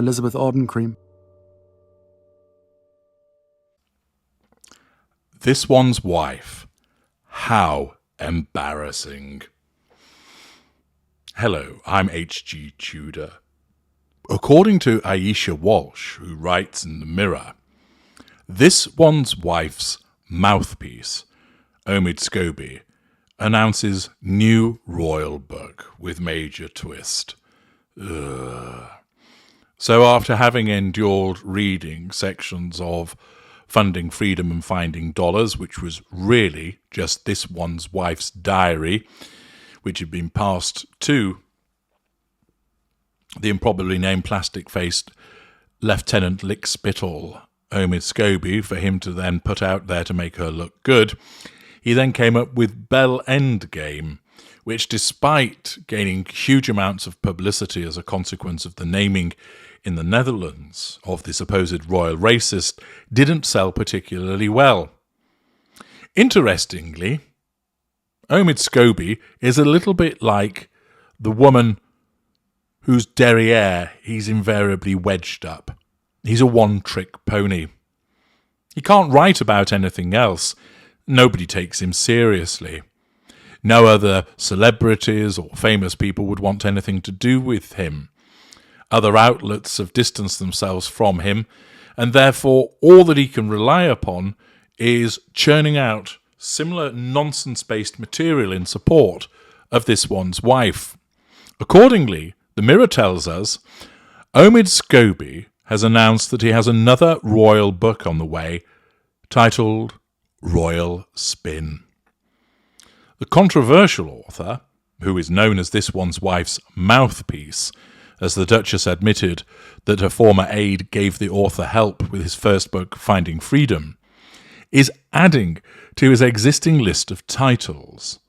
Elizabeth Audencream. This one's wife. How embarrassing. Hello, I'm H.G. Tudor. According to Aisha Walsh, who writes in The Mirror, this one's wife's mouthpiece, Omid Scobie, announces new royal book with major twist. Ugh. So after having endured reading sections of Funding Freedom and Finding Dollars, which was really just this one's wife's diary, which had been passed to the improbably named plastic-faced Lieutenant Lickspittle, Omid Scobie, for him to then put out there to make her look good, he then came up with Bell Endgame, which, despite gaining huge amounts of publicity as a consequence of the naming in the Netherlands of the supposed royal racist, didn't sell particularly well. Interestingly, Omid Scobie is a little bit like the woman whose derriere he's invariably wedged up. He's a one-trick pony. He can't write about anything else. Nobody takes him seriously. No other celebrities or famous people would want anything to do with him. Other outlets have distanced themselves from him, and therefore all that he can rely upon is churning out similar nonsense-based material in support of this one's wife. Accordingly, The Mirror tells us Omid Scobie has announced that he has another royal book on the way titled Royal Spin. The controversial author, who is known as this one's wife's mouthpiece, as the Duchess admitted that her former aide gave the author help with his first book, Finding Freedom, is adding to his existing list of titles.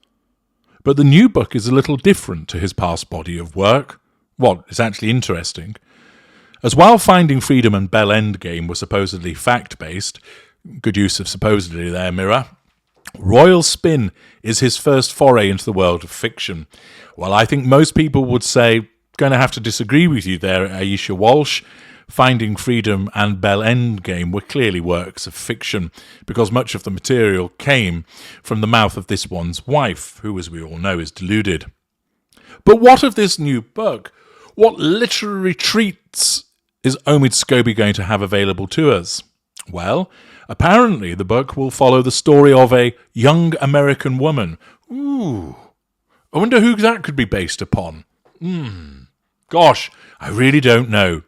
But the new book is a little different to his past body of work. What is actually interesting, as while Finding Freedom and Bell Endgame were supposedly fact-based, good use of supposedly there, Mirror, Royal Spin is his first foray into the world of fiction. Well, I think most people would say, going to have to disagree with you there, Aisha Walsh. Finding Freedom and Bell Endgame were clearly works of fiction, because much of the material came from the mouth of this one's wife, who, as we all know, is deluded. But what of this new book? What literary treats is Omid Scobie going to have available to us? Well, apparently the book will follow the story of a young American woman. Ooh, I wonder who that could be based upon. Gosh, I really don't know.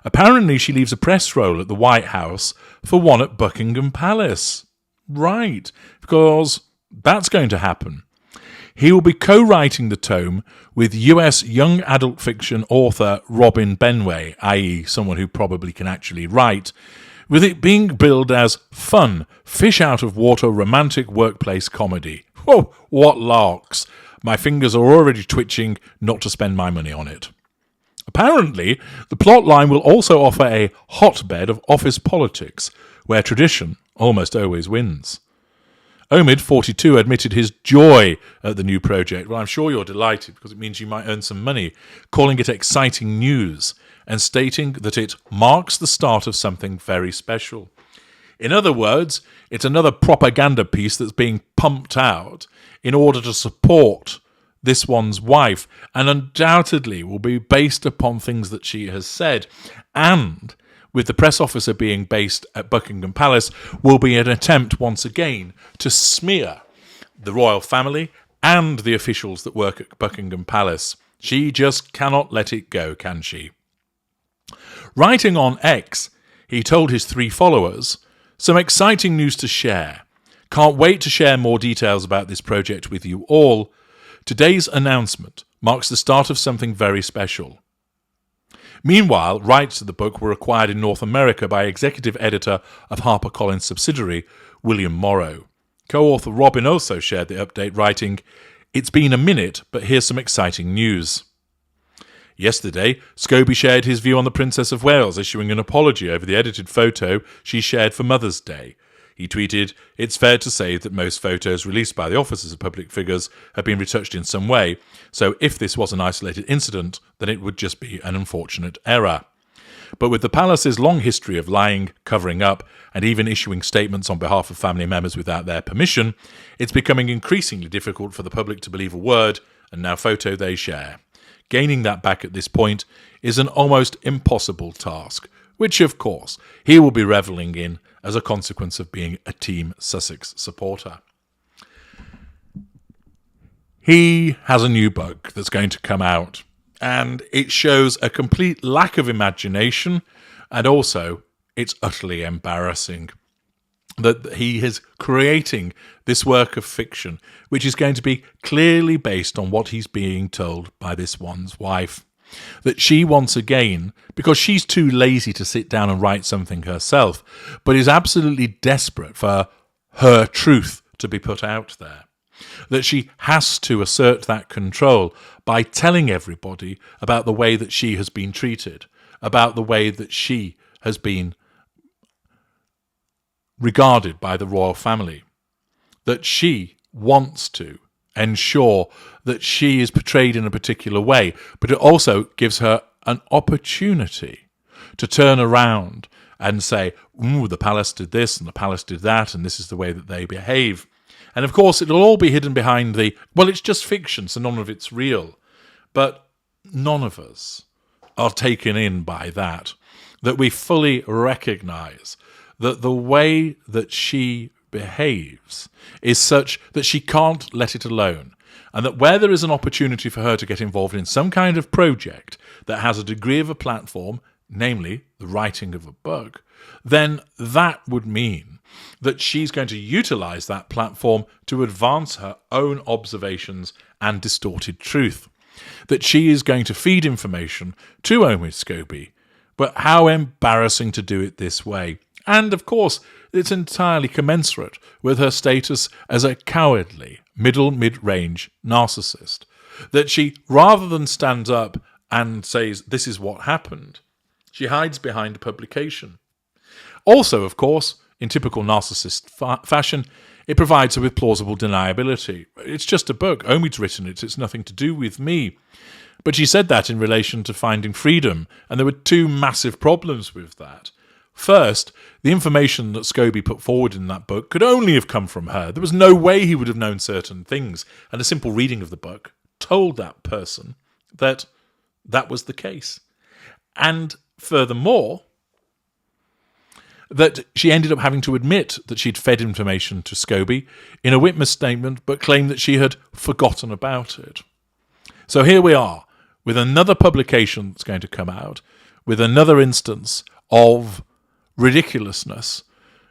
Apparently she leaves a press roll at the White House for one at Buckingham Palace. Right, because that's going to happen. He will be co-writing the tome with US young adult fiction author Robin Benway, i.e. someone who probably can actually write, with it being billed as fun, fish-out-of-water romantic workplace comedy. Whoa, what larks! My fingers are already twitching not to spend my money on it. Apparently, the plotline will also offer a hotbed of office politics, where tradition almost always wins. Omid, 42, admitted his joy at the new project. Well, I'm sure you're delighted, because it means you might earn some money, calling it exciting news, and stating that it marks the start of something very special. In other words, it's another propaganda piece that's being pumped out in order to support this one's wife, and undoubtedly will be based upon things that she has said, and with the press officer being based at Buckingham Palace, will be an attempt once again to smear the royal family and the officials that work at Buckingham Palace. She just cannot let it go, can she? Writing on X, he told his 3 followers, "Some exciting news to share. Can't wait to share more details about this project with you all. Today's announcement marks the start of something very special." Meanwhile, rights to the book were acquired in North America by executive editor of HarperCollins subsidiary, William Morrow. Co-author Robin also shared the update, writing, "It's been a minute, but here's some exciting news." Yesterday, Scobie shared his view on the Princess of Wales, issuing an apology over the edited photo she shared for Mother's Day. He tweeted, "It's fair to say that most photos released by the offices of public figures have been retouched in some way, so if this was an isolated incident, then it would just be an unfortunate error." But with the palace's long history of lying, covering up, and even issuing statements on behalf of family members without their permission, it's becoming increasingly difficult for the public to believe a word and now photo they share. Gaining that back at this point is an almost impossible task, which, of course, he will be revelling in as a consequence of being a Team Sussex supporter. He has a new book that's going to come out, and it shows a complete lack of imagination, and also it's utterly embarrassing that he is creating this work of fiction, which is going to be clearly based on what he's being told by this one's wife. That she, once again, because she's too lazy to sit down and write something herself, but is absolutely desperate for her truth to be put out there. That she has to assert that control by telling everybody about the way that she has been treated, about the way that she has been regarded by the royal family. That she wants to ensure that she is portrayed in a particular way, but it also gives her an opportunity to turn around and say, ooh, the palace did this and the palace did that, and this is the way that they behave. And of course, it'll all be hidden behind well, it's just fiction, so none of it's real. But none of us are taken in by that we fully recognise that the way that she behaves is such that she can't let it alone, and that where there is an opportunity for her to get involved in some kind of project that has a degree of a platform, namely the writing of a book, then that would mean that she's going to utilise that platform to advance her own observations and distorted truth. That she is going to feed information to Omid Scobie, but how embarrassing to do it this way. And of course, it's entirely commensurate with her status as a cowardly, mid-range narcissist. That she, rather than stand up and says, this is what happened, she hides behind publication. Also, of course, in typical narcissist fashion, it provides her with plausible deniability. It's just a book. Omid's written it. It's nothing to do with me. But she said that in relation to Finding Freedom, and there were two massive problems with that. First, the information that Scobie put forward in that book could only have come from her. There was no way he would have known certain things, and a simple reading of the book told that person that that was the case. And furthermore, that she ended up having to admit that she'd fed information to Scobie in a witness statement, but claimed that she had forgotten about it. So here we are, with another publication that's going to come out, with another instance of ridiculousness,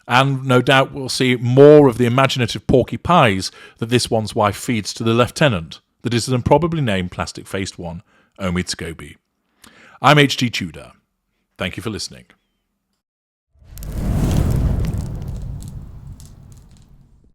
and no doubt we'll see more of the imaginative porky pies that this one's wife feeds to the lieutenant, that is an improbably named plastic-faced one, Omid Scobie. I'm H.G. Tudor. Thank you for listening.